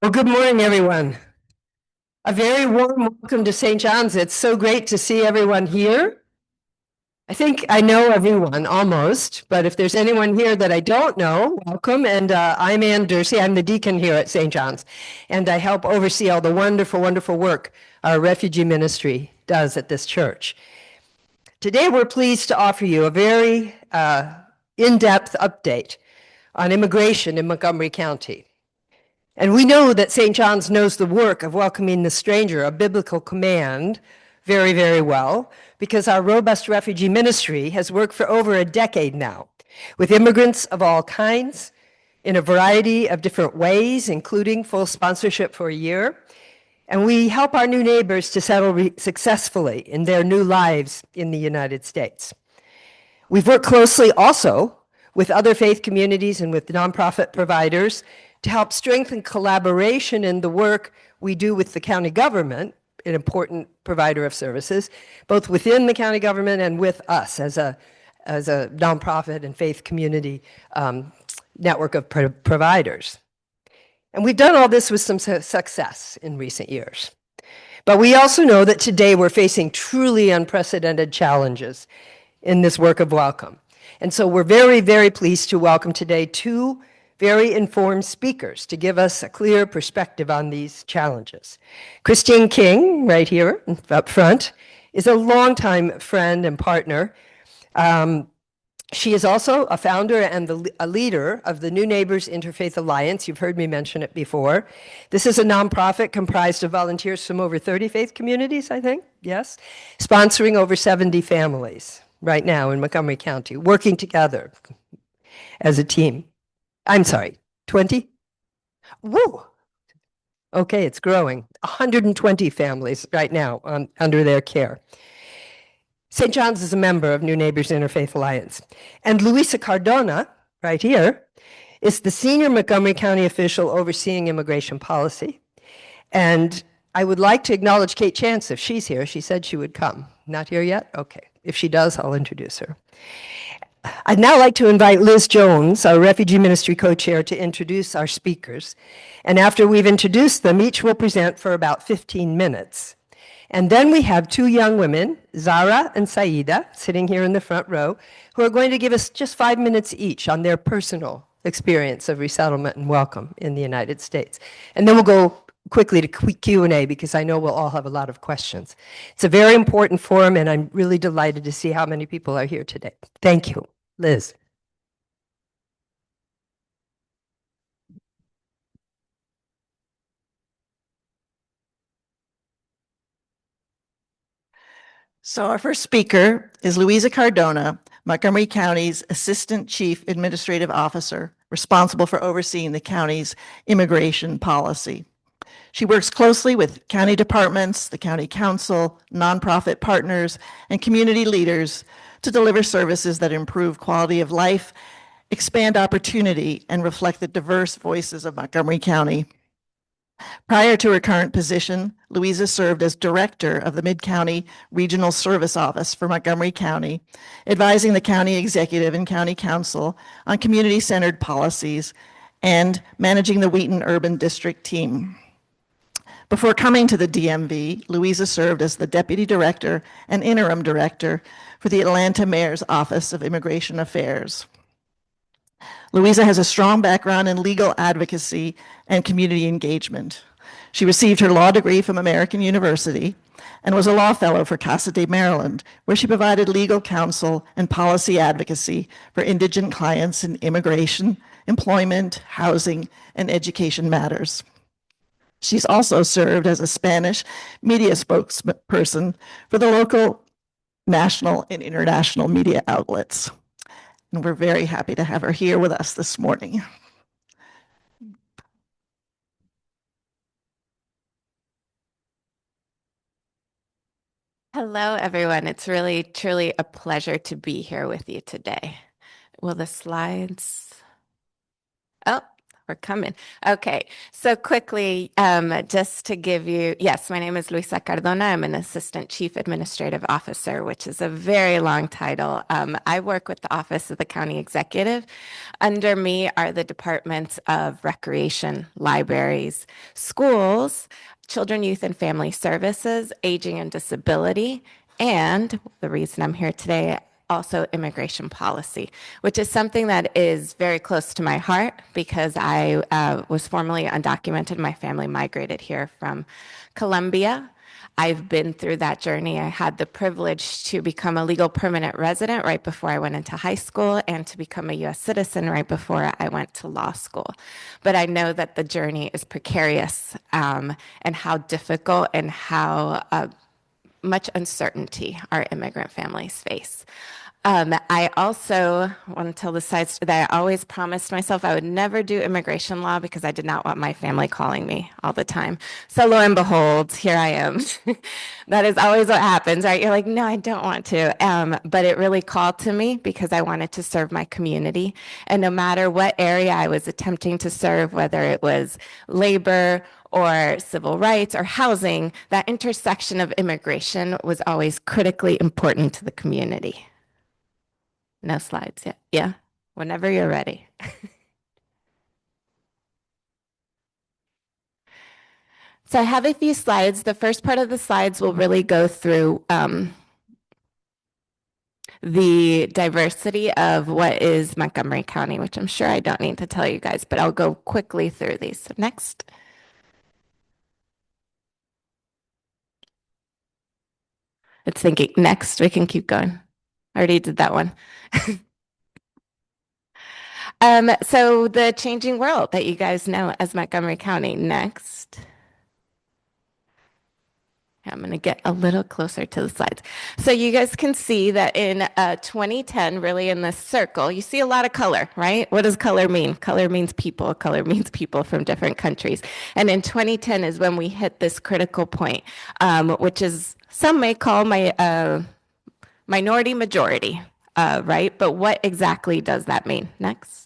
Well, good morning, everyone. A very warm welcome to St. John's. It's so great to see everyone here. I think I know everyone almost, but if there's anyone here that I don't know, welcome. And I'm Ann Dursey. I'm the deacon here at St. John's, and I help oversee all the wonderful, wonderful work our refugee ministry does at this church. Today, we're pleased to offer you a very in-depth update on immigration in Montgomery County. And we know that St. John's knows the work of welcoming the stranger, a biblical command, very, very well, because our robust refugee ministry has worked for over a decade now with immigrants of all kinds in a variety of different ways, including full sponsorship for a year. And we help our new neighbors to settle successfully in their new lives in the United States. We've worked closely also with other faith communities and with nonprofit providers to help strengthen collaboration in the work we do with the county government, an important provider of services, both within the county government and with us as a nonprofit and faith community network of providers. And we've done all this with some success in recent years. But we also know that today we're facing truly unprecedented challenges in this work of welcome. And so we're very, very pleased to welcome today two very informed speakers to give us a clear perspective on these challenges. Christine King, right here up front, is a longtime friend and partner. She is also a founder and a leader of the New Neighbors Interfaith Alliance. You've heard me mention it before. This is a nonprofit comprised of volunteers from over 30 faith communities, I think, yes, sponsoring over 70 families right now in Montgomery County, working together as a team. I'm sorry, 20? Woo! Okay, it's growing. 120 families right now under their care. St. John's is a member of New Neighbors Interfaith Alliance. And Luisa Cardona, right here, is the senior Montgomery County official overseeing immigration policy. And I would like to acknowledge Kate Chance if she's here. She said she would come. Not here yet? Okay. If she does, I'll introduce her. I'd now like to invite Liz Jones, our Refugee Ministry Co-Chair, to introduce our speakers. And after we've introduced them, each will present for about 15 minutes. And then we have two young women, Zara and Saida, sitting here in the front row, who are going to give us just 5 minutes each on their personal experience of resettlement and welcome in the United States. And then we'll go quickly to Q&A because I know we'll all have a lot of questions. It's a very important forum, and I'm really delighted to see how many people are here today. Thank you. Liz. So our first speaker is Luisa Cardona, Montgomery County's Assistant Chief Administrative Officer, responsible for overseeing the county's immigration policy. She works closely with county departments, the county council, nonprofit partners, and community leaders to deliver services that improve quality of life, expand opportunity, and reflect the diverse voices of Montgomery County. Prior to her current position, Luisa served as director of the Mid-County Regional Service Office for Montgomery County, advising the county executive and county council on community-centered policies and managing the Wheaton Urban District team. Before coming to the DMV, Luisa served as the deputy director and interim director for the Atlanta Mayor's Office of Immigration Affairs. Luisa has a strong background in legal advocacy and community engagement. She received her law degree from American University and was a law fellow for Casa de Maryland, where she provided legal counsel and policy advocacy for indigent clients in immigration, employment, housing, and education matters. She's also served as a Spanish media spokesperson for the local, national, and international media outlets. And we're very happy to have her here with us this morning. Hello, everyone. It's really, truly a pleasure to be here with you today. Will the slides... Oh, for coming. Okay, so quickly, just to give you, yes, my name is Luisa Cardona. I'm an Assistant Chief Administrative Officer, which is a very long title. I work with the Office of the County Executive. Under me are the departments of Recreation, Libraries, Schools, Children, Youth, and Family Services, Aging and Disability, and the reason I'm here today, also immigration policy, which is something that is very close to my heart because I was formerly undocumented. My family migrated here from Colombia. I've been through that journey. I had the privilege to become a legal permanent resident right before I went into high school and to become a U.S. citizen right before I went to law school. But I know that the journey is precarious and how difficult and how much uncertainty our immigrant families face. I also want to tell the sides that I always promised myself I would never do immigration law because I did not want my family calling me all the time. So lo and behold, here I am. That is always what happens, right? You're like, no, I don't want to. But it really called to me because I wanted to serve my community. And no matter what area I was attempting to serve, whether it was labor or civil rights or housing, that intersection of immigration was always critically important to the community. No slides yet. Yeah, whenever you're ready. So I have a few slides. The first part of the slides will really go through the diversity of what is Montgomery County, which I'm sure I don't need to tell you guys, but I'll go quickly through these. So next. It's thinking next, we can keep going. I already did that one. So the changing world that you guys know as Montgomery County. Next. I'm going to get a little closer to the slides. So you guys can see that in 2010, really in this circle, you see a lot of color, right? What does color mean? Color means people. Color means people from different countries. And in 2010 is when we hit this critical point, which is some may call my minority majority, right? But what exactly does that mean? Next.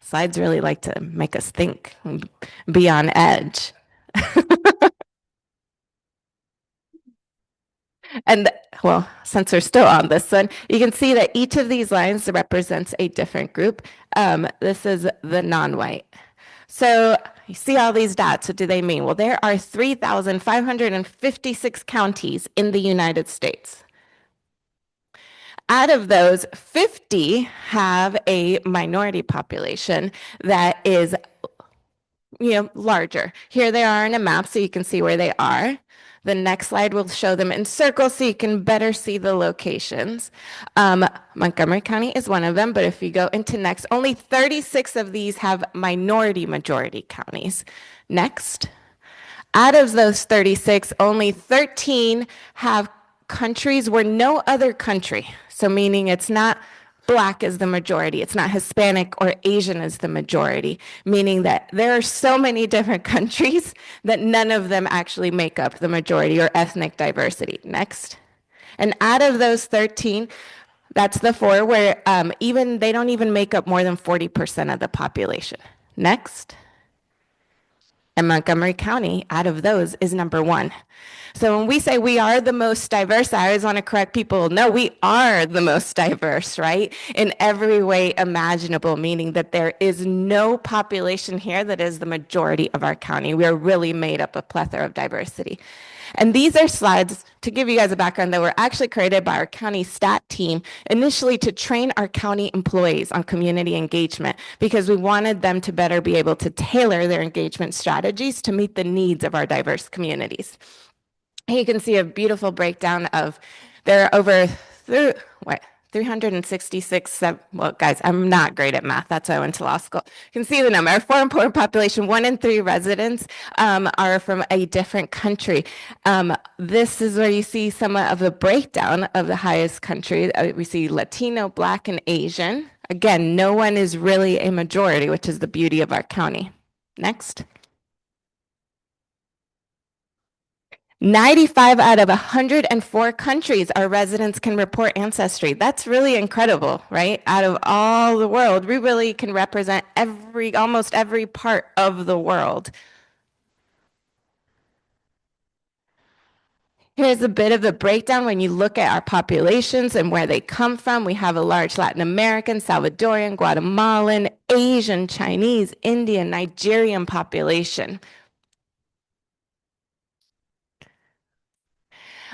Slides really like to make us think, be on edge. And well, since we're still on this one, you can see that each of these lines represents a different group. This is the non-white. So you see all these dots. What do they mean? Well, there are 3,556 counties in the United States. Out of those, 50 have a minority population that is, larger. Here they are in a map so you can see where they are. The next slide will show them in circles so you can better see the locations. Montgomery County is one of them, but if you go into next, only 36 of these have minority majority counties. Next. Out of those 36, only 13 have countries where no other country, so meaning it's not Black is the majority, it's not Hispanic or Asian is the majority, meaning that there are so many different countries that none of them actually make up the majority or ethnic diversity. Next. And out of those 13, that's the 4 where they don't even make up more than 40% of the population. Next. And Montgomery County, out of those, is number 1. So when we say we are the most diverse, I always want to correct people. No, we are the most diverse, right? In every way imaginable, meaning that there is no population here that is the majority of our county. We are really made up a plethora of diversity. And these are slides, to give you guys a background, that were actually created by our county stat team initially to train our county employees on community engagement because we wanted them to better be able to tailor their engagement strategies to meet the needs of our diverse communities. You can see a beautiful breakdown of there are over 366, well, guys, I'm not great at math. That's why I went to law school. You can see the number. Our 4 important population, 1 in 3 residents are from a different country. This is where you see some of the breakdown of the highest country. We see Latino, Black, and Asian. Again, no one is really a majority, which is the beauty of our county. Next. 95 out of 104 countries our residents can report ancestry. That's really incredible, right? Out of all the world, we really can represent almost every part of the world. Here's a bit of a breakdown when you look at our populations and where they come from. We have a large Latin American, Salvadorian, Guatemalan, Asian, Chinese, Indian, Nigerian population.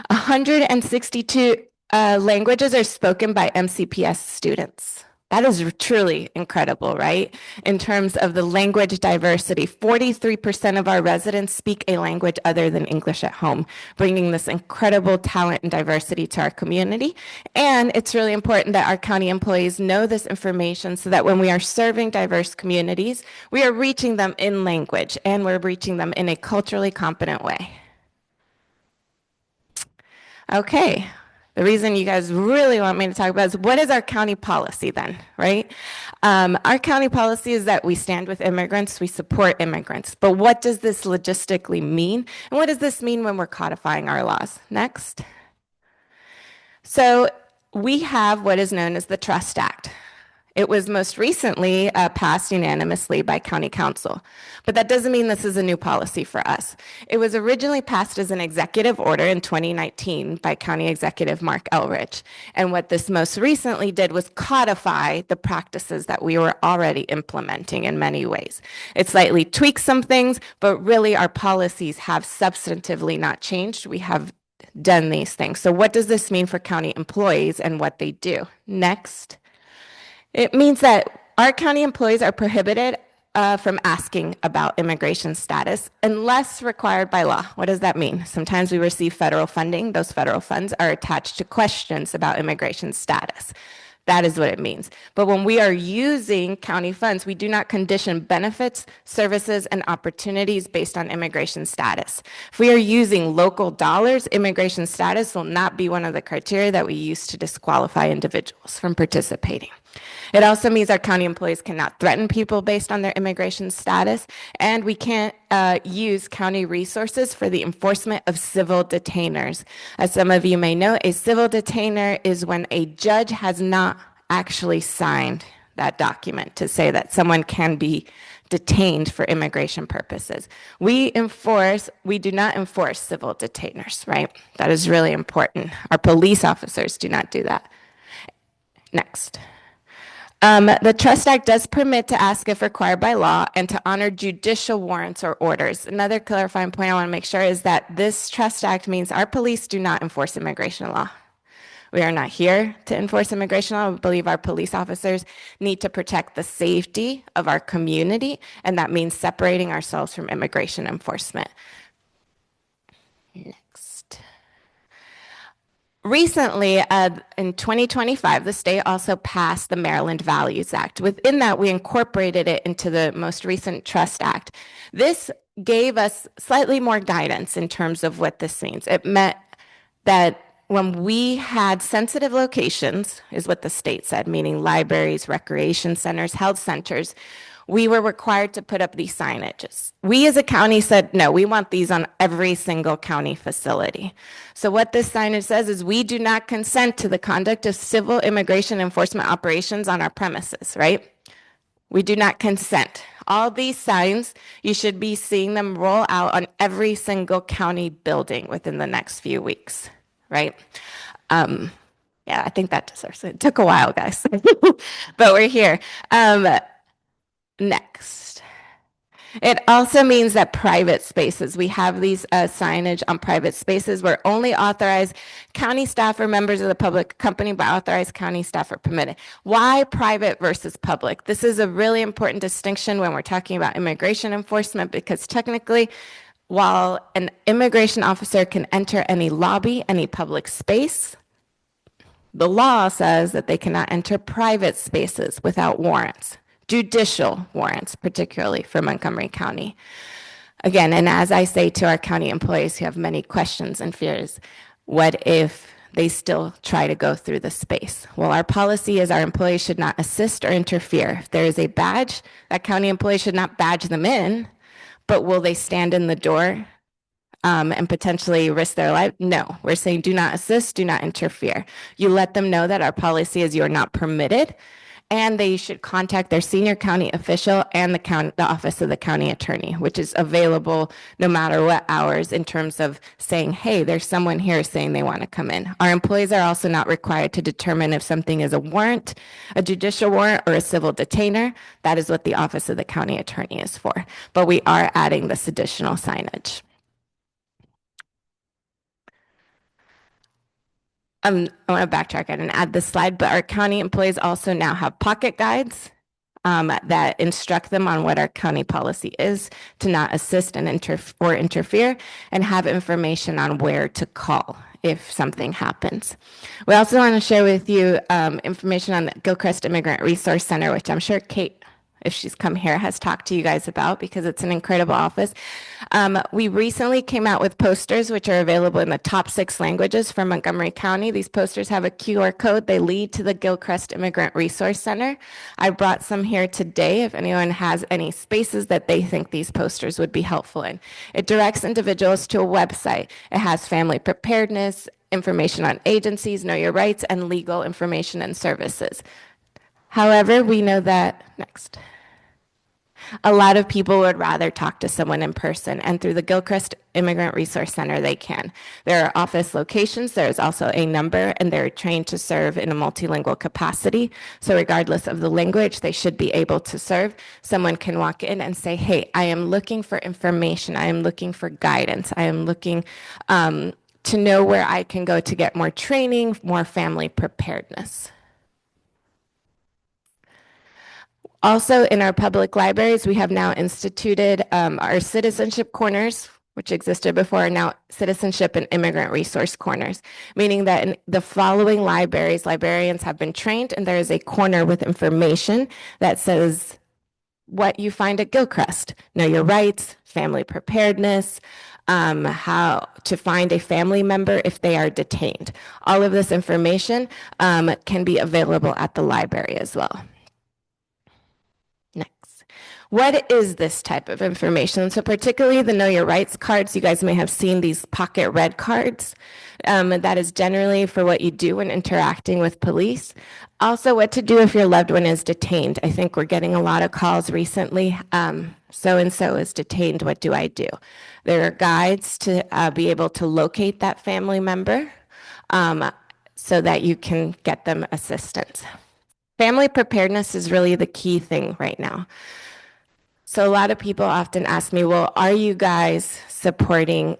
162 languages are spoken by MCPS students. That is truly incredible, right? In terms of the language diversity, 43% of our residents speak a language other than English at home, bringing this incredible talent and diversity to our community. And it's really important that our county employees know this information so that when we are serving diverse communities, we are reaching them in language and we're reaching them in a culturally competent way. Okay, the reason you guys really want me to talk about is what is our county policy then, right? Our county policy is that we stand with immigrants, we support immigrants. But what does this logistically mean? And what does this mean when we're codifying our laws? Next. So we have what is known as the Trust Act. It was most recently passed unanimously by County Council, but that doesn't mean this is a new policy for us. It was originally passed as an executive order in 2019 by County Executive Mark Elrich, and what this most recently did was codify the practices that we were already implementing in many ways. It slightly tweaked some things, but really our policies have substantively not changed. We have done these things. So what does this mean for county employees and what they do? Next. It means that our county employees are prohibited from asking about immigration status unless required by law. What does that mean? Sometimes we receive federal funding. Those federal funds are attached to questions about immigration status. That is what it means. But when we are using county funds, we do not condition benefits, services, and opportunities based on immigration status. If we are using local dollars, immigration status will not be one of the criteria that we use to disqualify individuals from participating. It also means our county employees cannot threaten people based on their immigration status, and we can't use county resources for the enforcement of civil detainers. As some of you may know, a civil detainer is when a judge has not actually signed that document to say that someone can be detained for immigration purposes. We do not enforce civil detainers, right? That is really important. Our police officers do not do that. Next. The Trust Act does permit to ask if required by law and to honor judicial warrants or orders. Another clarifying point I want to make sure is that this Trust Act means our police do not enforce immigration law. We are not here to enforce immigration law. We believe our police officers need to protect the safety of our community, and that means separating ourselves from immigration enforcement. Next. Recently, in 2025, the state also passed the Maryland Values Act. Within that, we incorporated it into the most recent Trust Act. This gave us slightly more guidance in terms of what this means. It meant that when we had sensitive locations, is what the state said, meaning libraries, recreation centers, health centers, we were required to put up these signages. We as a county said, no, we want these on every single county facility. So what this signage says is we do not consent to the conduct of civil immigration enforcement operations on our premises, right? We do not consent. All these signs, you should be seeing them roll out on every single county building within the next few weeks, right? Yeah, I think that deserves it. It took a while, guys, but we're here. Next. It also means that private spaces, we have these signage on private spaces where only authorized county staff or members of the public accompanied by authorized county staff are permitted. Why private versus public? This is a really important distinction when we're talking about immigration enforcement, because technically, while an immigration officer can enter any lobby, any public space, the law says that they cannot enter private spaces without warrants. Judicial warrants, particularly for Montgomery County. Again, and as I say to our county employees who have many questions and fears, what if they still try to go through the space? Well, our policy is our employees should not assist or interfere. If there is a badge, that county employee should not badge them in, but will they stand in the door and potentially risk their life? No, we're saying do not assist, do not interfere. You let them know that our policy is you're not permitted, and they should contact their senior county official and the office of the county attorney, which is available no matter what hours in terms of saying, hey, there's someone here saying they want to come in. Our employees are also not required to determine if something is a warrant, a judicial warrant, or a civil detainer. That is what the office of the county attorney is for. But we are adding this additional signage. I want to backtrack. I didn't add this slide, but our county employees also now have pocket guides that instruct them on what our county policy is to not assist and interfere, and have information on where to call if something happens. We also want to share with you information on the Gilchrist Immigrant Resource Center, which I'm sure Kate, if she's come here, has talked to you guys about, because it's an incredible office. We recently came out with posters which are available in the top 6 languages for Montgomery County. These posters have a QR code. They lead to the Gilchrist Immigrant Resource Center. I brought some here today if anyone has any spaces that they think these posters would be helpful in. It directs individuals to a website. It has family preparedness, information on agencies, know your rights, and legal information and services. However, we know that, next. A lot of people would rather talk to someone in person, and through the Gilchrist Immigrant Resource Center, they can. There are office locations, there's also a number, and they're trained to serve in a multilingual capacity. So regardless of the language, they should be able to serve. Someone can walk in and say, hey, I am looking for information, I am looking for guidance, I am looking to know where I can go to get more training, more family preparedness. Also, in our public libraries, we have now instituted our citizenship corners, which existed before, are now citizenship and immigrant resource corners, meaning that in the following libraries, librarians have been trained, and there is a corner with information that says what you find at Gilchrist: know your rights, family preparedness, how to find a family member if they are detained. All of this information can be available at the library as well. Next. What is this type of information? So particularly the Know Your Rights cards, you guys may have seen these pocket red cards. That is generally for what you do when interacting with police. Also, what to do if your loved one is detained. I think we're getting a lot of calls recently. So-and-so is detained, what do I do? There are guides to be able to locate that family member so that you can get them assistance. Family preparedness is really the key thing right now. So a lot of people often ask me, well, are you guys supporting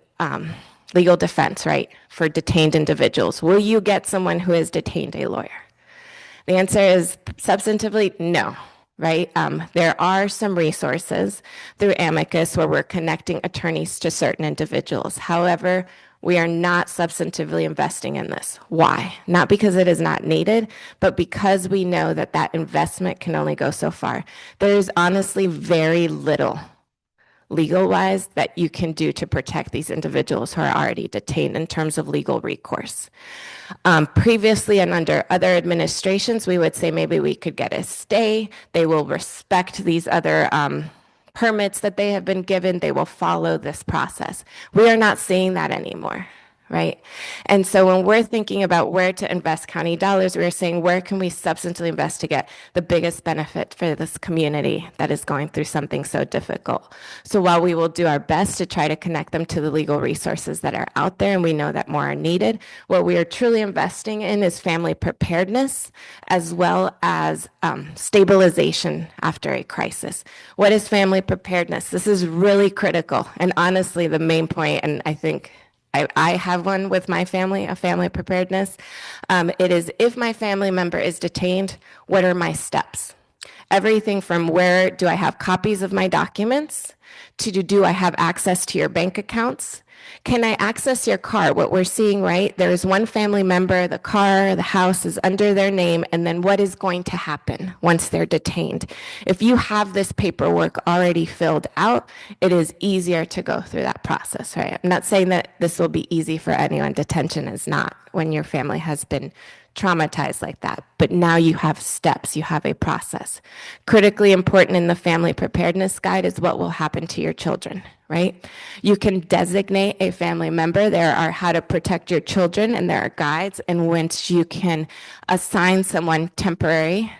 legal defense, right, for detained individuals? Will you get someone who is detained a lawyer? The answer is substantively no, right? There are some resources through Amicus where we're connecting attorneys to certain individuals. However, we are not substantively investing in this. Why? Not because it is not needed, but because we know that that investment can only go so far. There's honestly very little legal-wise that you can do to protect these individuals who are already detained in terms of legal recourse. Previously and under other administrations, we would say maybe we could get a stay. They will respect these other permits that they have been given. They will follow this process. We are not seeing that anymore, right? And so when we're thinking about where to invest county dollars, we're saying where can we substantially invest to get the biggest benefit for this community that is going through something so difficult. So while we will do our best to try to connect them to the legal resources that are out there, and we know that more are needed, what we are truly investing in is family preparedness as well as stabilization after a crisis. What is family preparedness? This is really critical, and honestly the main point, and I think I have one with my family, a family preparedness. It is, if my family member is detained, what are my steps? Everything from where do I have copies of my documents to do I have access to your bank accounts? Can I access your car? What we're seeing, right? There is one family member, the car, the house is under their name, and then what is going to happen once they're detained? If you have this paperwork already filled out, it is easier to go through that process, right? I'm not saying that this will be easy for anyone. Detention is not when your family has been traumatized like that. But now you have steps, you have a process. Critically important in the family preparedness guide is what will happen to your children, right? You can designate a family member. There are how to protect your children, and there are guides in which you can assign someone temporary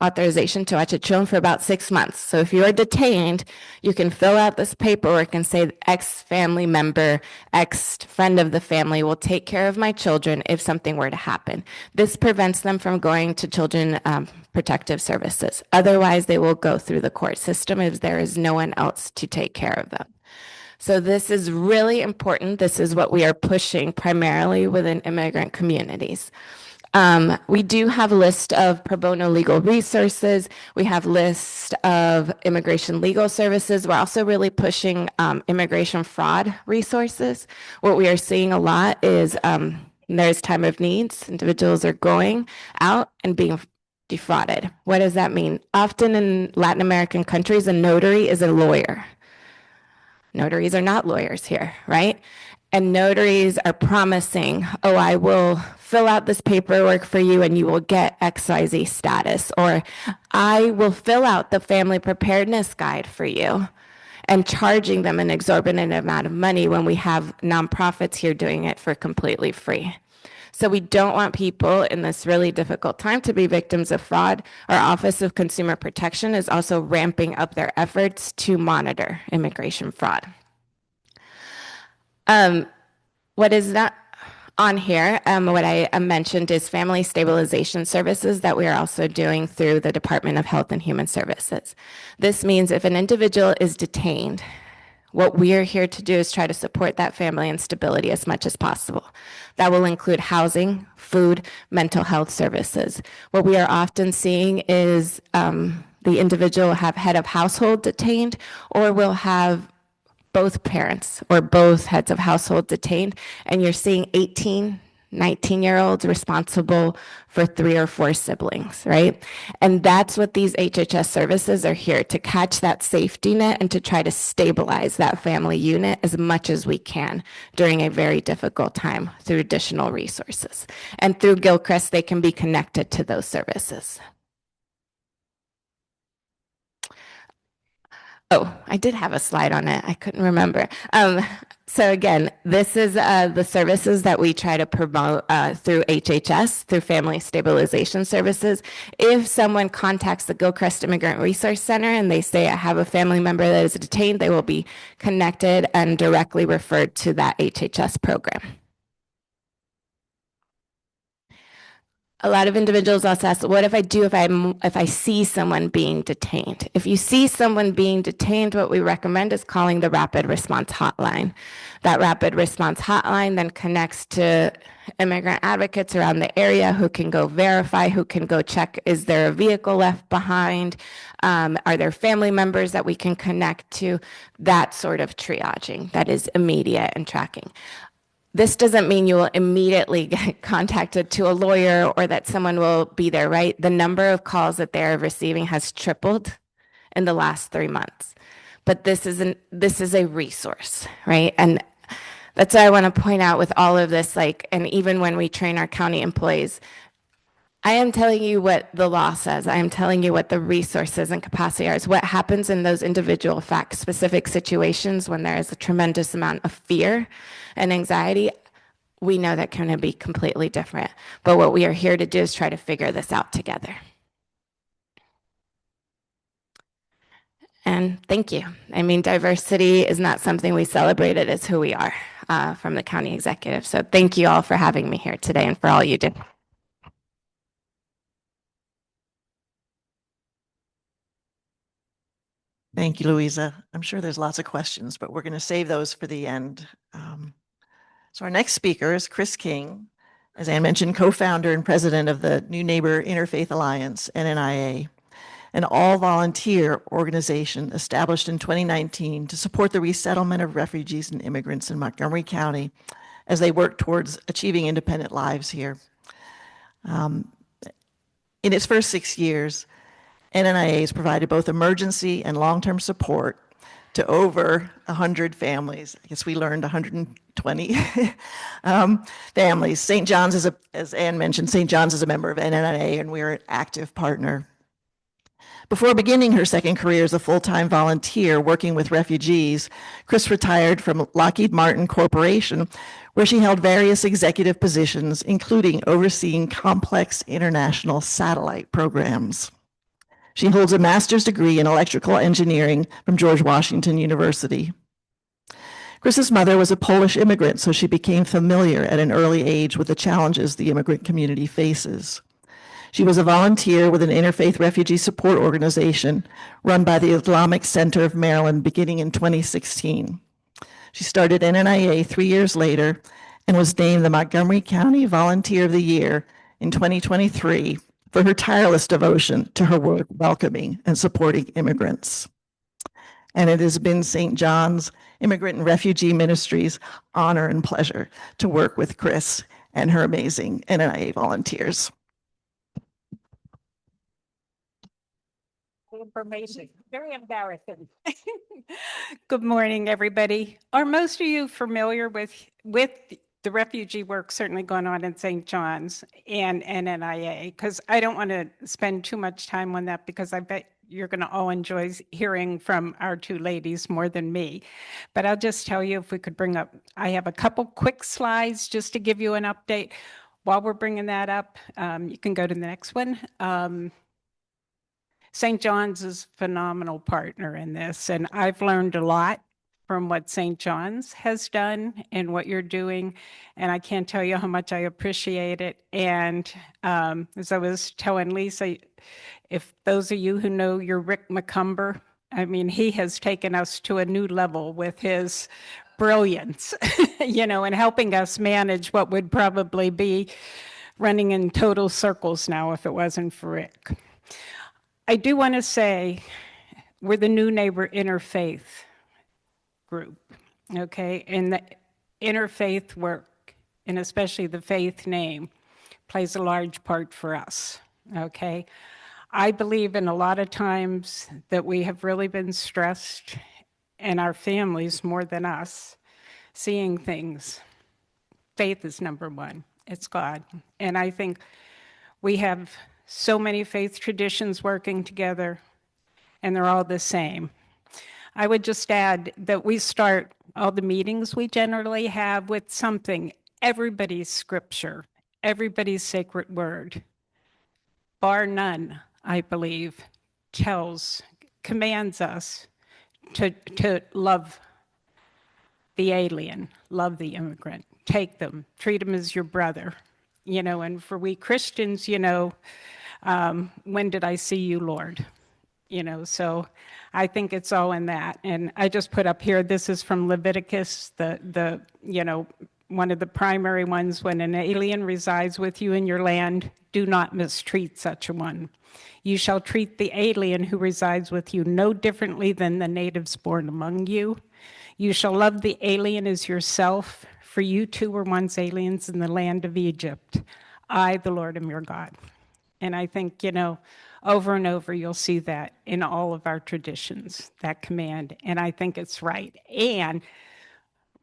authorization to watch your children for about 6 months. So if you are detained, you can fill out this paperwork and say, X family member, X friend of the family will take care of my children if something were to happen. This prevents them from going to children protective services. Otherwise, they will go through the court system if there is no one else to take care of them. So this is really important. This is what we are pushing primarily within immigrant communities. We do have a list of pro bono legal resources. We have a list of immigration legal services. We're also really pushing immigration fraud resources. What we are seeing a lot is there's time of needs. Individuals are going out and being defrauded. What does that mean? Often in Latin American countries, a notary is a lawyer. Notaries are not lawyers here, right? And notaries are promising, oh, I will fill out this paperwork for you and you will get XYZ status, or I will fill out the family preparedness guide for you, and charging them an exorbitant amount of money when we have nonprofits here doing it for completely free. So we don't want people in this really difficult time to be victims of fraud. Our Office of Consumer Protection is also ramping up their efforts to monitor immigration fraud. What is not on here, what I mentioned is family stabilization services that we are also doing through the Department of Health and Human Services. This means if an individual is detained, what we are here to do is try to support that family and stability as much as possible. That will include housing, food, mental health services. What we are often seeing is the individual will have head of household detained, or will have both parents or both heads of household detained, and you're seeing 18, 19-year-olds responsible for 3 or 4 siblings, right? And that's what these HHS services are here to catch that safety net and to try to stabilize that family unit as much as we can during a very difficult time through additional resources. And through Gilchrist, they can be connected to those services. Oh, I did have a slide on it. I couldn't remember. So again, this is the services that we try to promote through HHS, through Family Stabilization Services. If someone contacts the Gilchrist Immigrant Resource Center and they say, I have a family member that is detained, they will be connected and directly referred to that HHS program. A lot of individuals also ask, what if I do if I see someone being detained? If you see someone being detained, what we recommend is calling the Rapid Response Hotline. That Rapid Response Hotline then connects to immigrant advocates around the area who can go verify, who can go check, is there a vehicle left behind? Are there family members that we can connect to? That sort of triaging that is immediate and tracking. This doesn't mean you will immediately get contacted to a lawyer or that someone will be there, right? The number of calls that they're receiving has tripled in the last 3 months. But this is a resource, right? And that's what I want to point out with all of this, and even when we train our county employees, I am telling you what the law says. I am telling you what the resources and capacity are. It's what happens in those individual fact-specific situations when there is a tremendous amount of fear and anxiety. We know that can be completely different. But what we are here to do is try to figure this out together. And thank you. I mean, diversity is not something we celebrate. It is who we are from the county executive. So thank you all for having me here today and for all you do. Thank you, Louisa. I'm sure there's lots of questions, but we're going to save those for the end. So our next speaker is Chris King, as Ann mentioned, co-founder and president of the New Neighbor Interfaith Alliance, NNIA, an all-volunteer organization established in 2019 to support the resettlement of refugees and immigrants in Montgomery County as they work towards achieving independent lives here. In its first 6 years, NNIA has provided both emergency and long-term support to over 100 families. I guess we learned 120 families. St. John's is as Anne mentioned, St. John's is a member of NNIA, and we're an active partner. Before beginning her second career as a full-time volunteer working with refugees, Chris retired from Lockheed Martin Corporation, where she held various executive positions, including overseeing complex international satellite programs. She holds a master's degree in electrical engineering from George Washington University. Chris's mother was a Polish immigrant, so she became familiar at an early age with the challenges the immigrant community faces. She was a volunteer with an interfaith refugee support organization run by the Islamic Center of Maryland beginning in 2016. She started NNIA 3 years later and was named the Montgomery County Volunteer of the Year in 2023 for her tireless devotion to her work welcoming and supporting immigrants. And it has been St. John's Immigrant and Refugee Ministries' honor and pleasure to work with Chris and her amazing NNIA volunteers. Information. Very embarrassing. Good morning, everybody. Are most of you familiar with the refugee work certainly going on in St. John's and NNIA? Because I don't want to spend too much time on that, because I bet you're going to all enjoy hearing from our two ladies more than me. But I'll just tell you, if we could bring up, I have a couple quick slides just to give you an update. While we're bringing that up, you can go to the next one. St. John's is a phenomenal partner in this, and I've learned a lot from what St. John's has done and what you're doing, and I can't tell you how much I appreciate it. And as I was telling Lisa, if those of you who know your Rick McCumber, I mean, he has taken us to a new level with his brilliance, you know, and helping us manage what would probably be running in total circles now if it wasn't for Rick. I do want to say we're the New Neighbor Interfaith group, okay? And the interfaith work, and especially the faith name, plays a large part for us, okay? I believe in a lot of times that we have really been stressed, and our families more than us, seeing things. Faith is number one. It's God. And I think we have so many faith traditions working together, and they're all the same. I would just add that we start all the meetings we generally have with something, everybody's scripture, everybody's sacred word, bar none, I believe, commands us to love the alien, love the immigrant, take them, treat them as your brother, you know. And for we Christians, you know, when did I see you, Lord? You know, so I think it's all in that. And I just put up here, this is from Leviticus, the you know, one of the primary ones: when an alien resides with you in your land, do not mistreat such a one. You shall treat the alien who resides with you no differently than the natives born among you. You shall love the alien as yourself, for you too were once aliens in the land of Egypt. I, the Lord, am your God. And I think, you know, over and over, you'll see that in all of our traditions, that command. And I think it's right. And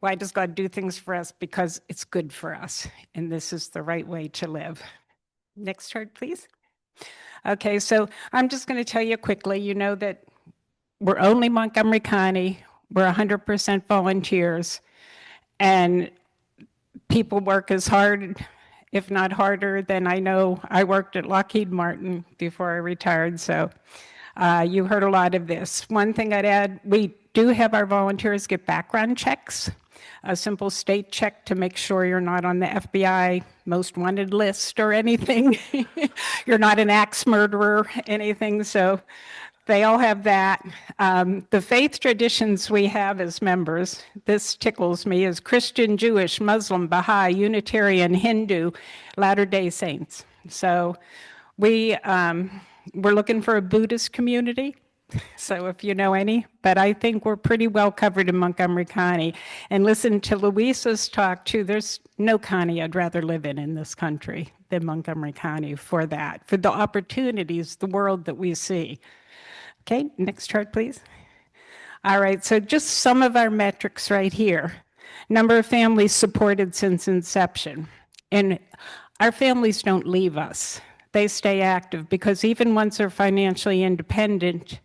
why does God do things for us? Because it's good for us. And this is the right way to live. Next chart, please. Okay, so I'm just going to tell you quickly, you know that we're only Montgomery County. We're 100% volunteers. And people work as hard, if not harder, than I know. I worked at Lockheed Martin before I retired, so you heard a lot of this. One thing I'd add, we do have our volunteers get background checks, a simple state check to make sure you're not on the FBI most wanted list or anything. You're not an axe murderer, anything, so they all have that. The faith traditions we have as members, this tickles me, is Christian, Jewish, Muslim, Baha'i, Unitarian, Hindu, Latter-day Saints. So we're looking for a Buddhist community, so if you know any, but I think we're pretty well covered in Montgomery County. And listen to Louisa's talk too. There's no county I'd rather live in this country than Montgomery County for that, for the opportunities, the world that we see. Okay, next chart, please. All right, so just some of our metrics right here. Number of families supported since inception. And our families don't leave us. They stay active because even once they're financially independent,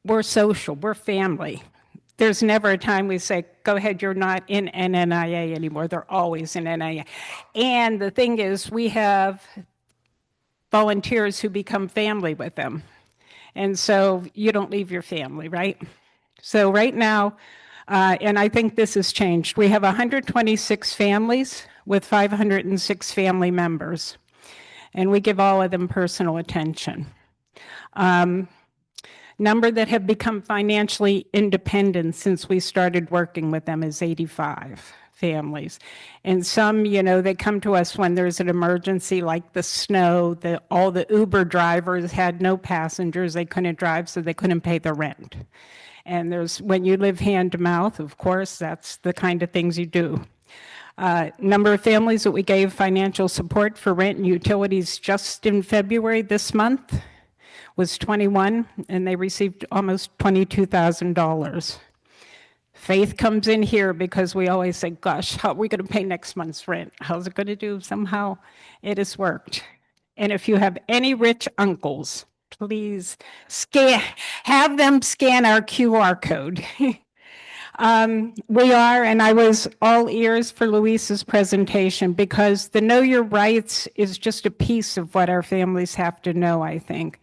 we're social, we're family. There's never a time we say, go ahead, you're not in NNIA anymore. They're always in NNIA. And the thing is, we have volunteers who become family with them. And so you don't leave your family, right? So right now, and I think this has changed, we have 126 families with 506 family members, and we give all of them personal attention. Number that have become financially independent since we started working with them is 85 families. And some, you know, they come to us when there's an emergency like the snow, all the Uber drivers had no passengers, they couldn't drive, so they couldn't pay the rent. And when you live hand to mouth, of course, that's the kind of things you do. Number of families that we gave financial support for rent and utilities just in February this month was 21, and they received almost $22,000. Faith comes in here because we always say, gosh, how are we going to pay next month's rent? How's it going to do? Somehow it has worked. And if you have any rich uncles, please have them scan our QR code. We are, and I was all ears for Luisa's presentation because the Know Your Rights is just a piece of what our families have to know, I think.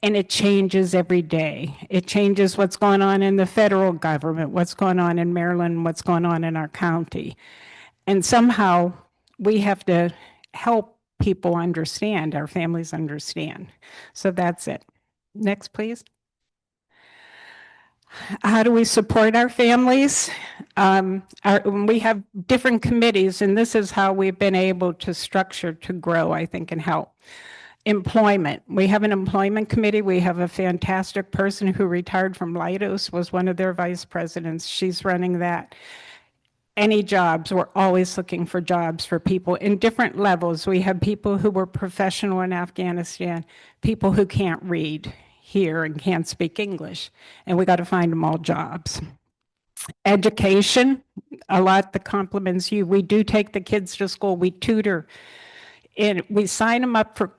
And it changes every day. It changes what's going on in the federal government, what's going on in Maryland, what's going on in our county. And somehow we have to help people understand, our families understand. So that's it. Next, please. How do we support our families? We have different committees, and this is how we've been able to structure to grow, I think, and help. Employment. We have an employment committee. We have a fantastic person who retired from Leidos, was one of their vice presidents. She's running that. Any jobs, we're always looking for jobs for people in different levels. We have people who were professional in Afghanistan, people who can't read here and can't speak English, and we got to find them all jobs. Education, a lot that compliments you. We do take the kids to school, we tutor, and we sign them up for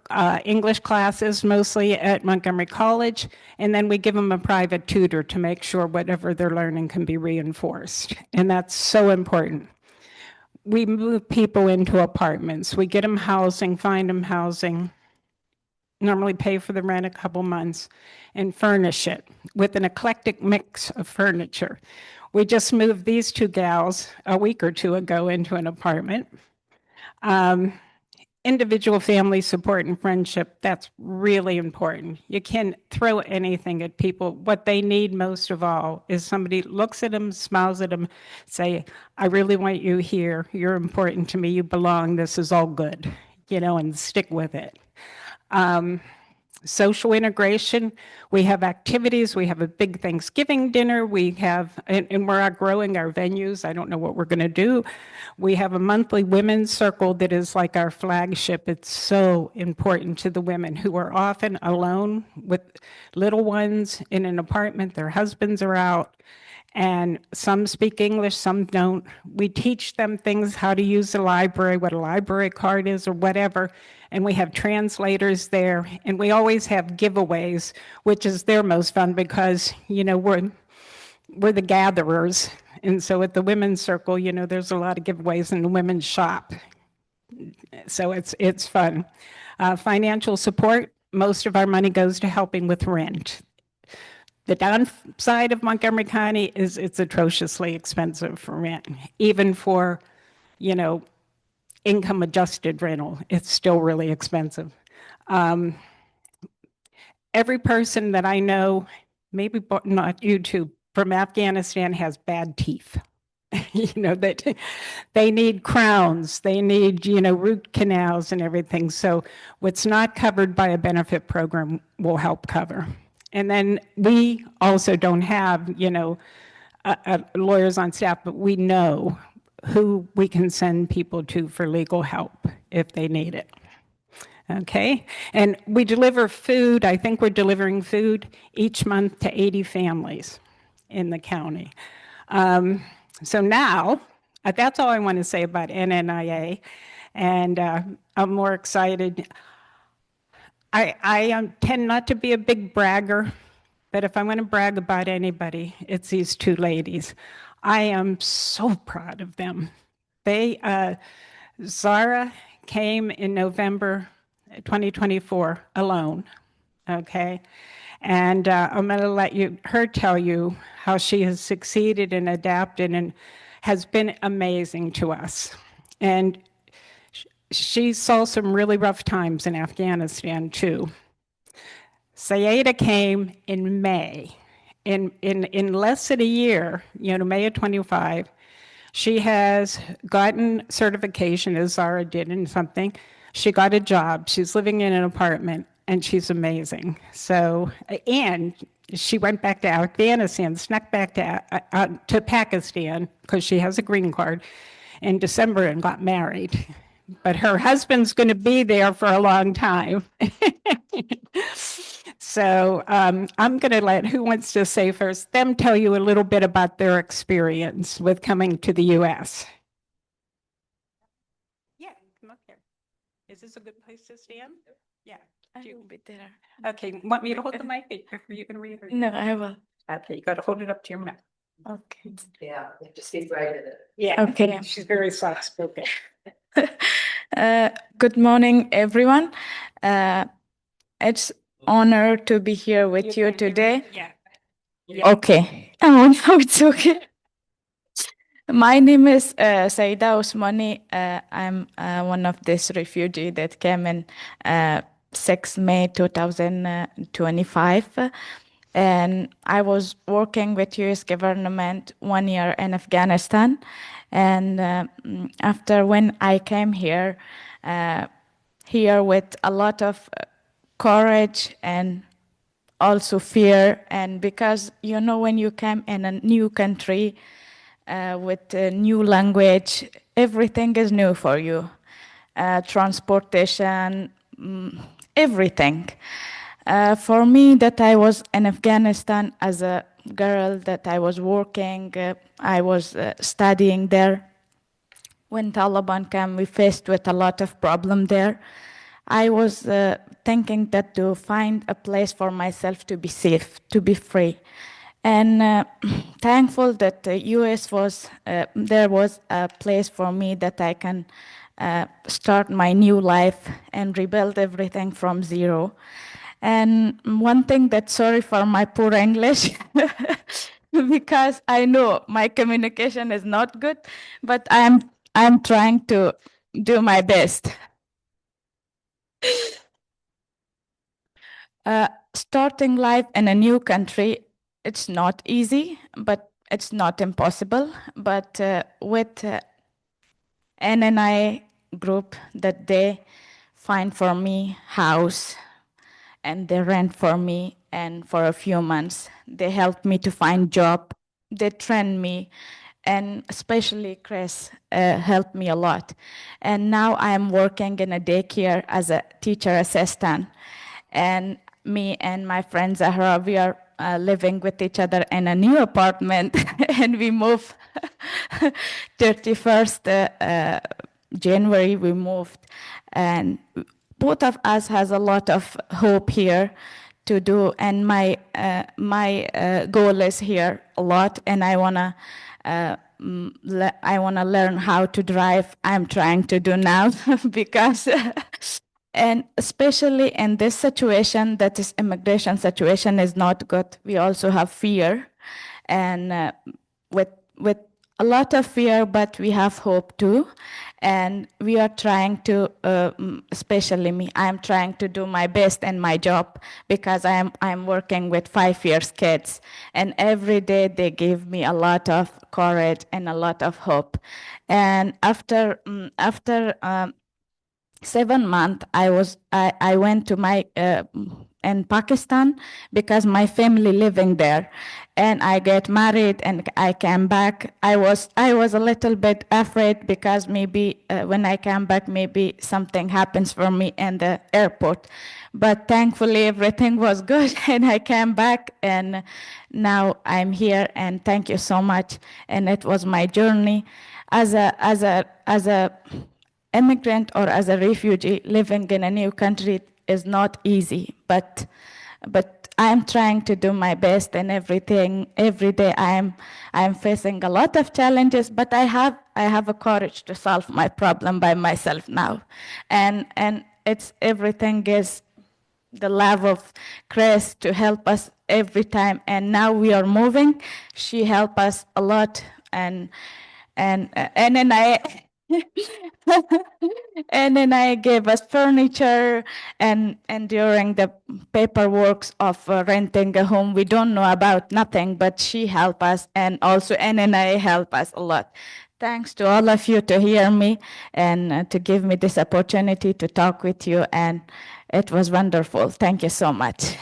English classes, mostly at Montgomery College, and then we give them a private tutor to make sure whatever they're learning can be reinforced, and that's so important. We move people into apartments. We get them housing, find them housing, normally pay for the rent a couple months, and furnish it with an eclectic mix of furniture. We just moved these two gals a week or two ago into an apartment. Individual family support and friendship, that's really important. You can't throw anything at people. What they need most of all is somebody looks at them, smiles at them, say, I really want you here. You're important to me. You belong. This is all good, you know, and stick with it. Social integration, we have activities, we have a big Thanksgiving dinner, we have, and we're outgrowing our venues, I don't know what we're going to do. We have a monthly women's circle that is like our flagship. It's so important to the women who are often alone with little ones in an apartment, their husbands are out, and some speak English, some don't. We teach them things, how to use the library, what a library card is or whatever, and we have translators there, and we always have giveaways, which is their most fun because, you know, we're the gatherers, and so at the women's circle, you know, there's a lot of giveaways in the women's shop, so it's fun. Financial support, most of our money goes to helping with rent. The downside of Montgomery County is it's atrociously expensive for rent, even for, you know, income adjusted rental, it's still really expensive. Every person that I know, maybe not you two, from Afghanistan has bad teeth. You know, that they need crowns, they need, you know, root canals and everything. So what's not covered by a benefit program will help cover. And then we also don't have, you know, lawyers on staff, but we know who we can send people to for legal help if they need it. Okay, and we deliver food. I think we're delivering food each month to 80 families. in the county. So now, that's all I want to say about NNIA, and I'm more excited. I tend not to be a big bragger, but if I want to brag about anybody, it's these two ladies. I am so proud of them. Zara came in November 2024 alone, okay? And I'm going to let her tell you how she has succeeded and adapted and has been amazing to us. And she saw some really rough times in Afghanistan too. Sayeda came in May. In less than a year, May of 25, she has gotten certification, as Zara did in something. She got a job. She's living in an apartment, and she's amazing. So, and she went back to Afghanistan, snuck back to Pakistan, because she has a green card, in December and got married. But her husband's going to be there for a long time. So I'm going to let who wants to say first, them tell you a little bit about their experience with coming to the U.S. Yeah, come up here. Is this a good place to stand? Yeah. I will be there. Okay, want me to hold the mic? Or you can read it? No, I will. Okay, you got to hold it up to your mouth. Okay. Yeah, you have to speak right in it. Yeah. Okay. She's very soft spoken. Good morning, everyone. It's honor to be here with you today. Yeah. Okay. Oh, no, it's okay. My name is Saida Osmani. I'm one of this refugee that came in 6 May 2025. And I was working with US government 1 year in Afghanistan. And after when I came here with a lot of courage and also fear. And because, when you come in a new country with a new language, everything is new for you. Transportation, everything. For me, that I was in Afghanistan as a girl, that I was working, I was studying there. When Taliban came, we faced with a lot of problem there. I was thinking that to find a place for myself to be safe, to be free. And thankful that the US there was a place for me that I can start my new life and rebuild everything from zero. And one thing that's sorry for my poor English, because I know my communication is not good, but I'm trying to do my best. Starting life in a new country, it's not easy, but it's not impossible. But with NNI group, that they find for me house, and they rent for me, and for a few months they helped me to find job. They trained me, and especially Chris helped me a lot. And now I'm working in a daycare as a teacher assistant. And me and my friend Zahra, we are living with each other in a new apartment, and we move 31st January, we moved. And both of us has a lot of hope here to do, and my goal is here a lot, and I wanna learn how to drive. I'm trying to do now because and especially in this situation, that is immigration situation is not good. We also have fear, and with a lot of fear, but we have hope too. And we are trying to, especially me, I'm trying to do my best in my job, because I'm working with 5 years kids, and every day they give me a lot of courage and a lot of hope. And after 7 months, I went to my in Pakistan, because my family living there, and I get married and I came back. I was a little bit afraid because maybe when I come back, maybe something happens for me in the airport. But thankfully, everything was good, and I came back, and now I'm here. And thank you so much. And it was my journey as a immigrant or as a refugee living in a new country is not easy, but I'm trying to do my best, and everything every day I'm facing a lot of challenges, but I have a courage to solve my problem by myself now, and it's everything is the love of Chris to help us every time, and now we are moving. She helped us a lot, and then I and then I gave us furniture, and during the paperwork of renting a home, we don't know about nothing, but she helped us, and also NNA helped us a lot. Thanks to all of you to hear me and to give me this opportunity to talk with you, and it was wonderful. Thank you so much.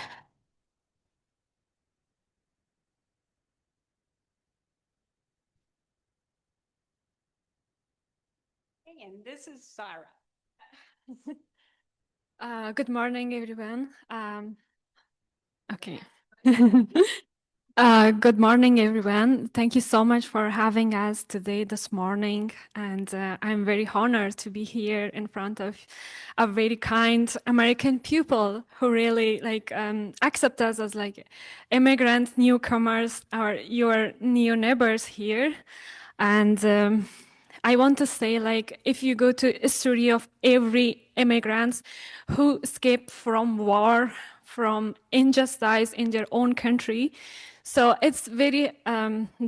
And this is Sarah. Good morning, everyone. Okay. Good morning, everyone. Thank you so much for having us today, this morning. And I'm very honored to be here in front of a very kind American people who really accept us as immigrants, newcomers, or your new neighbors here. And I want to say, if you go to history of every immigrants who escaped from war, from injustice in their own country, so it's very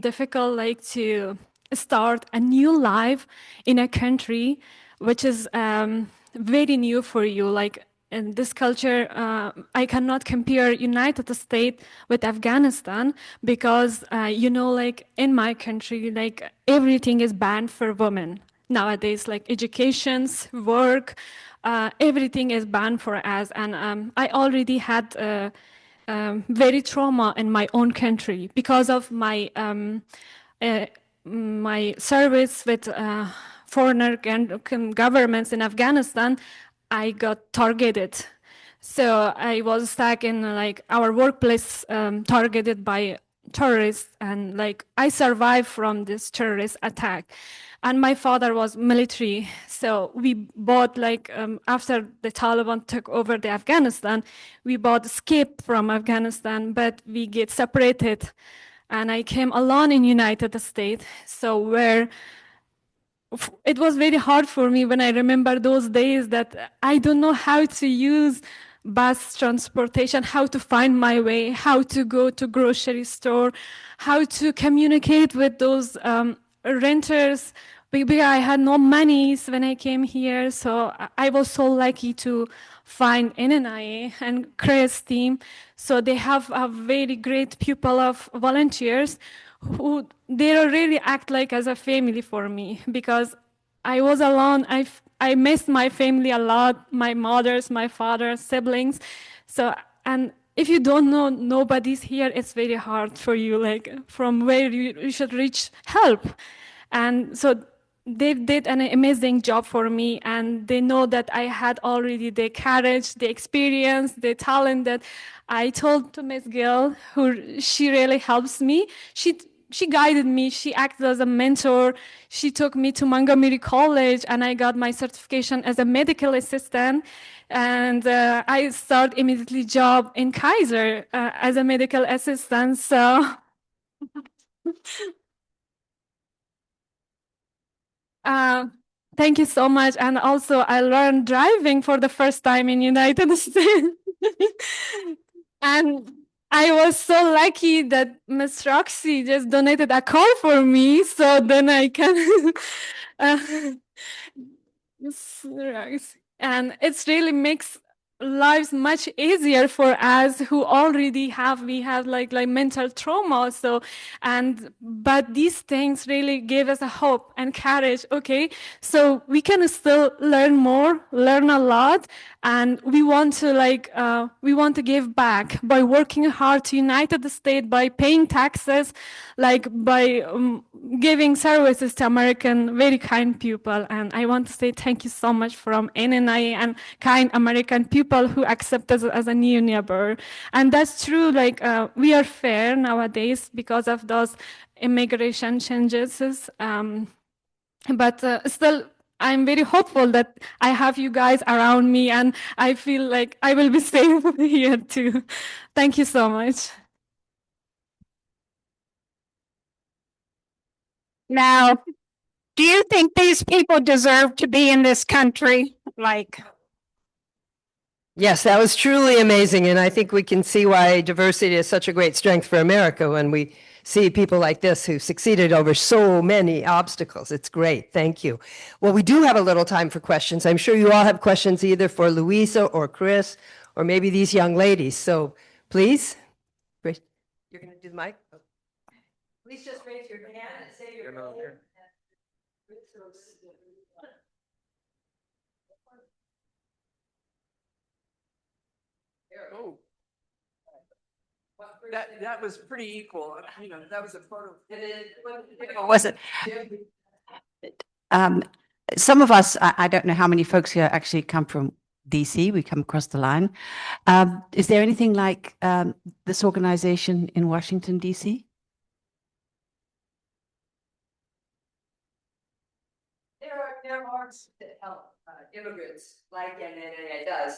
difficult, to start a new life in a country which is very new for you. In this culture, I cannot compare United States with Afghanistan because, in my country, everything is banned for women. Nowadays, educations, work, everything is banned for us. And I already had very trauma in my own country because of my my service with foreigner governments in Afghanistan. I got targeted. So I was stuck in our workplace, targeted by terrorists, and I survived from this terrorist attack. And my father was military, so we both after the Taliban took over the Afghanistan, we both escaped from Afghanistan, but we get separated, and I came alone in United States. So where it was very hard for me when I remember those days that I don't know how to use bus transportation, how to find my way, how to go to grocery store, how to communicate with those renters. Because I had no money when I came here, so I was so lucky to find NNIA and Chris team. So they have a very great people of volunteers who they really act like as a family for me, because I was alone. I missed my family a lot, my mothers, my father, siblings. So, and if you don't know nobody's here, it's very hard for you, from where you should reach help. And so they did an amazing job for me, and they know that I had already the courage, the experience, the talent that I told to Miss Gill, who she really helps me. She guided me. She acted as a mentor. She took me to Montgomery College, and I got my certification as a medical assistant. And I started immediately job in Kaiser as a medical assistant. So. Thank you so much. And also, I learned driving for the first time in United States. And I was so lucky that Miss Roxy just donated a car for me, so then I can. Miss Roxy. And it's really makes lives much easier for us who already we have like mental trauma. So, but these things really gave us a hope and courage. Okay, so we can still learn more, learn a lot, and we want to give back by working hard to unite the state, by paying taxes, like by giving services to American very kind people. And I want to say thank you so much from NNI and kind American people who accept us as a new neighbor. And that's true, like we are fair nowadays because of those immigration changes. But still, I'm very hopeful that I have you guys around me, and I feel like I will be safe here too. Thank you so much. Now, do you think these people deserve to be in this country? Like, Yes, that was truly amazing. And I think we can see why diversity is such a great strength for America when we see people like this who succeeded over so many obstacles. It's great. Thank you. Well, we do have a little time for questions. I'm sure you all have questions either for Louisa or Chris or maybe these young ladies. So please, you're going to do the mic? Please just raise your hand and say your name. Oh. That was pretty equal. You know, that was a photo. Was it? Some of us, I don't know how many folks here actually come from DC. We come across the line. Is there anything like this organization in Washington, DC? There are that help immigrants like NNA does.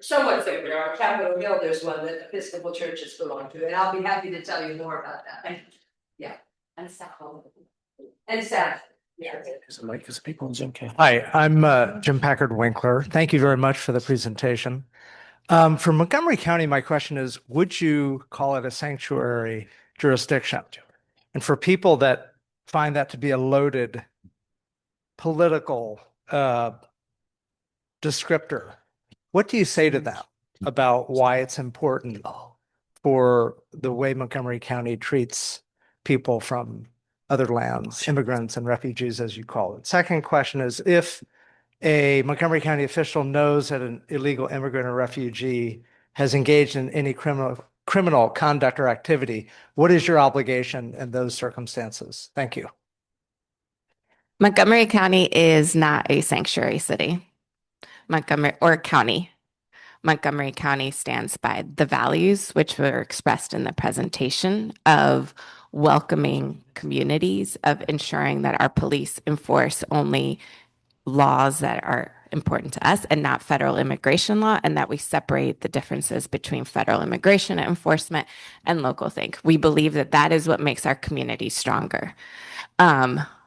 Somewhat there are. Capitol Hill, there's one that Episcopal churches belong to, and I'll be happy to tell you more about that. Yeah. And South. And South. Yeah. Hi, I'm Jim Packard Winkler. Thank you very much for the presentation. For Montgomery County, my question is, would you call it a sanctuary jurisdiction? And for people that find that to be a loaded political descriptor, what do you say to them about why it's important for the way Montgomery County treats people from other lands, immigrants and refugees, as you call it? Second question is, if a Montgomery County official knows that an illegal immigrant or refugee has engaged in any criminal conduct or activity, what is your obligation in those circumstances? Thank you. Montgomery County is not a sanctuary city. Montgomery or county. Montgomery County stands by the values which were expressed in the presentation of welcoming communities, of ensuring that our police enforce only laws that are important to us and not federal immigration law, and that we separate the differences between federal immigration enforcement and local thing. We believe that that is what makes our community stronger.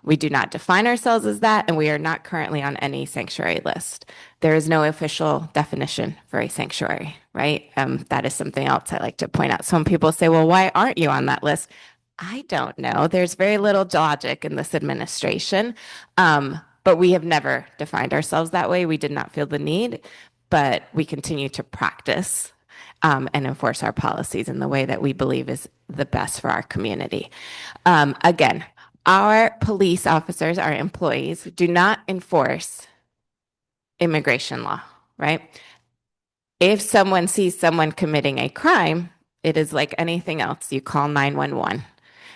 We do not define ourselves as that, and we are not currently on any sanctuary list. There is no official definition for a sanctuary, right? That is something else I like to point out. Some people say, well, why aren't you on that list? I don't know. There's very little logic in this administration, but we have never defined ourselves that way. We did not feel the need, but we continue to practice and enforce our policies in the way that we believe is the best for our community. Again, our police officers, our employees, do not enforce immigration law, right? If someone sees someone committing a crime, it is like anything else. You call 911,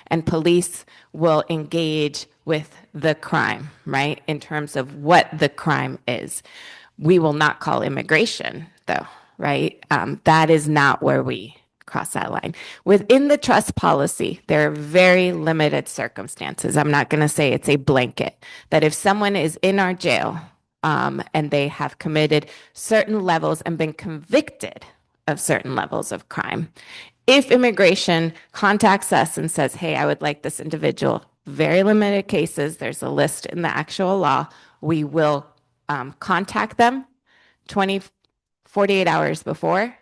and police will engage with the crime, right? In terms of what the crime is. We will not call immigration, though, right? That is not where we cross that line. Within the trust policy, there are very limited circumstances. I'm not going to say it's a blanket, that if someone is in our jail and they have committed certain levels and been convicted of certain levels of crime, if immigration contacts us and says, hey, I would like this individual, very limited cases, there's a list in the actual law, we will contact them 48 hours before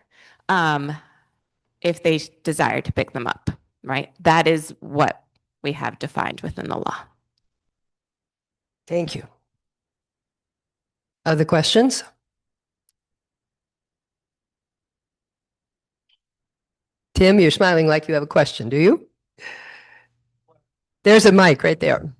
if they desire to pick them up, right? That is what we have defined within the law. Thank you. Other questions? Tim, you're smiling like you have a question, do you? There's a mic right there.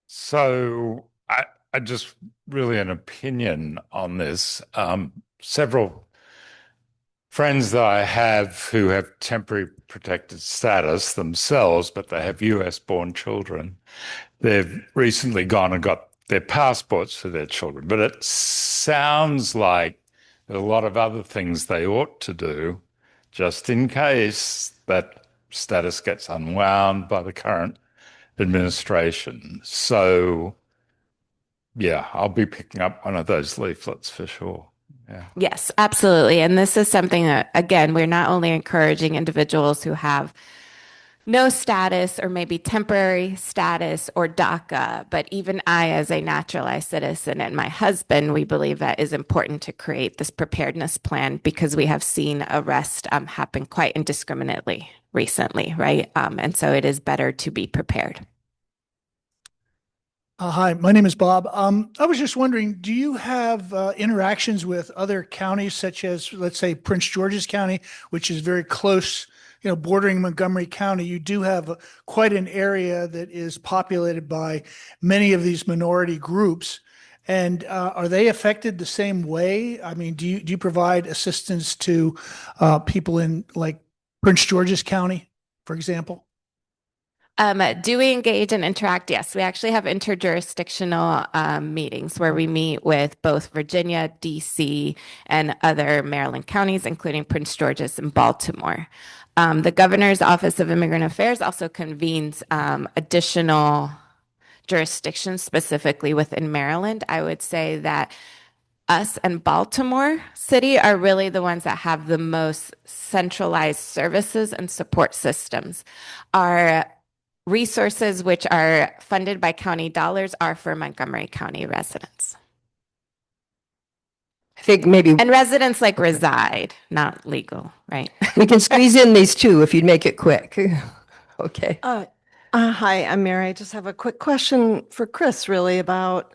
So I just really an opinion on this. Several friends that I have who have temporary protected status themselves, but they have US born children. They've recently gone and got their passports for their children, but it sounds like there are a lot of other things they ought to do just in case that status gets unwound by the current administration. So, yeah, I'll be picking up one of those leaflets for sure. Yeah. Yes, absolutely. And this is something that, again, we're not only encouraging individuals who have no status or maybe temporary status or DACA, but even I, as a naturalized citizen, and my husband, we believe that is important to create this preparedness plan because we have seen arrest happen quite indiscriminately recently, right? And so it is better to be prepared. Hi, my name is Bob. I was just wondering, do you have interactions with other counties such as, let's say, Prince George's County, which is very close, bordering Montgomery County? You do have quite an area that is populated by many of these minority groups. And are they affected the same way? I mean, do you provide assistance to people in like Prince George's County, for example? Do we engage and interact? Yes, we actually have interjurisdictional meetings where we meet with both Virginia, DC, and other Maryland counties, including Prince George's and Baltimore. The Governor's Office of Immigrant Affairs also convenes additional jurisdictions, specifically within Maryland. I would say that us and Baltimore City are really the ones that have the most centralized services and support systems. Our resources, which are funded by county dollars, are for Montgomery County residents. I think maybe And residents like reside, not legal, right? we can squeeze in these two if you'd make it quick. Okay. Hi, I'm Mary. I just have a quick question for Chris, really, about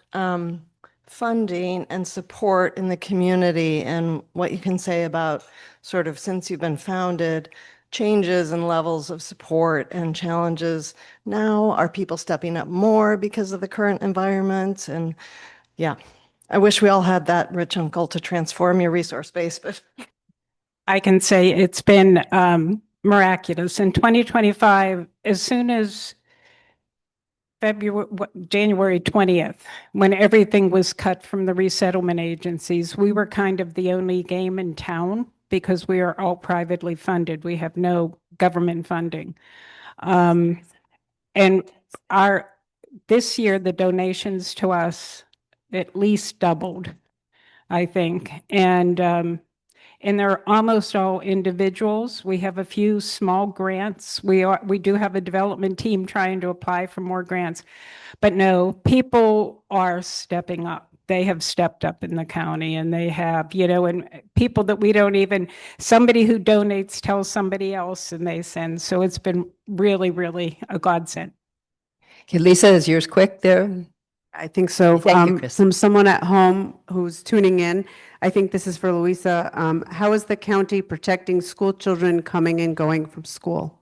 funding and support in the community and what you can say about sort of since you've been founded, changes and levels of support and challenges now. Are people stepping up more because of the current environment? And yeah, I wish we all had that rich uncle to transform your resource base, but I can say it's been miraculous. In 2025, as soon as January 20th, when everything was cut from the resettlement agencies, we were kind of the only game in town because we are all privately funded. We have no government funding. And this year, the donations to us at least doubled, I think. And they're almost all individuals. We have a few small grants. We do have a development team trying to apply for more grants. But no, people are stepping up. They have stepped up in the county, and they have, and people that we don't even, somebody who donates tells somebody else and they send. So it's been really, really a godsend. Okay, Lisa, is yours quick there? I think so. Thank you, Chris. From someone at home who's tuning in, I think this is for Louisa. How is the county protecting school children coming and going from school?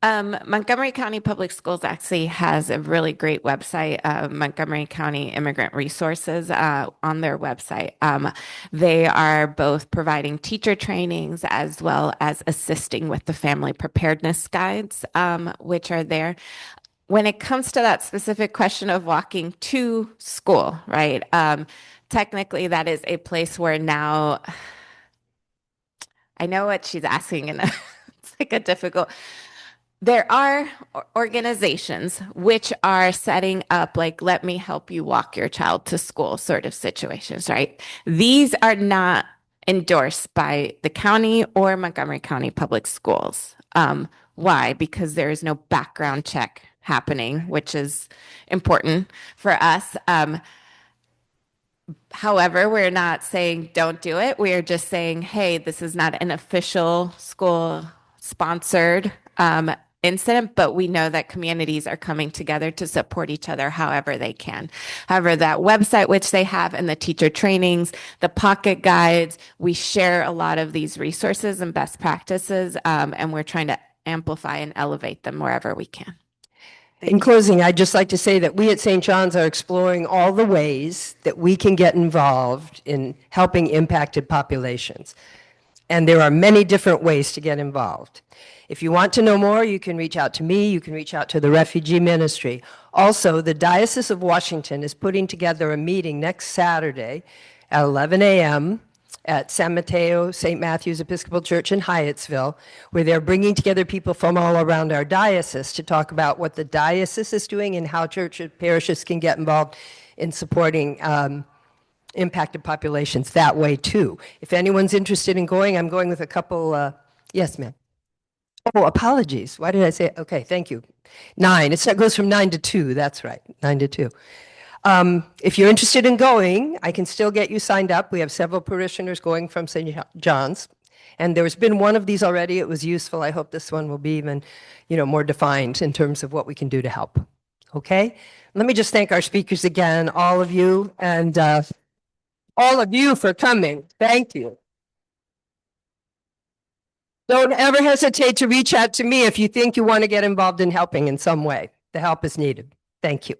Montgomery County Public Schools actually has a really great website, Montgomery County Immigrant Resources on their website. They are both providing teacher trainings as well as assisting with the family preparedness guides, which are there. When it comes to that specific question of walking to school, right? Technically, that is a place where now, I know what she's asking, and it's like a difficult. There are organizations which are setting up like, let me help you walk your child to school sort of situations, right? These are not endorsed by the county or Montgomery County Public Schools. Why? Because there is no background check happening, which is important for us. However, we're not saying don't do it. We are just saying, hey, this is not an official school sponsored incident, but we know that communities are coming together to support each other however they can. However, that website which they have and the teacher trainings, the pocket guides, we share a lot of these resources and best practices, and we're trying to amplify and elevate them wherever we can. In closing, I'd just like to say that we at St. John's are exploring all the ways that we can get involved in helping impacted populations. And there are many different ways to get involved. If you want to know more, you can reach out to me, you can reach out to the Refugee Ministry. Also, the Diocese of Washington is putting together a meeting next Saturday at 11 a.m. at San Mateo, St. Matthew's Episcopal Church in Hyattsville, where they're bringing together people from all around our diocese to talk about what the diocese is doing and how churches, parishes can get involved in supporting impacted populations that way too. If anyone's interested in going, I'm going with a couple, yes, ma'am. Oh, apologies. Why did I say, okay, thank you. 9, it goes from 9 to 2, that's right, 9 to 2. If you're interested in going, I can still get you signed up. We have several parishioners going from St. John's, and there's been one of these already. It was useful. I hope this one will be even, more defined in terms of what we can do to help. Okay? Let me just thank our speakers again, all of you, and all of you for coming. Thank you. Don't ever hesitate to reach out to me if you think you want to get involved in helping in some way. The help is needed. Thank you.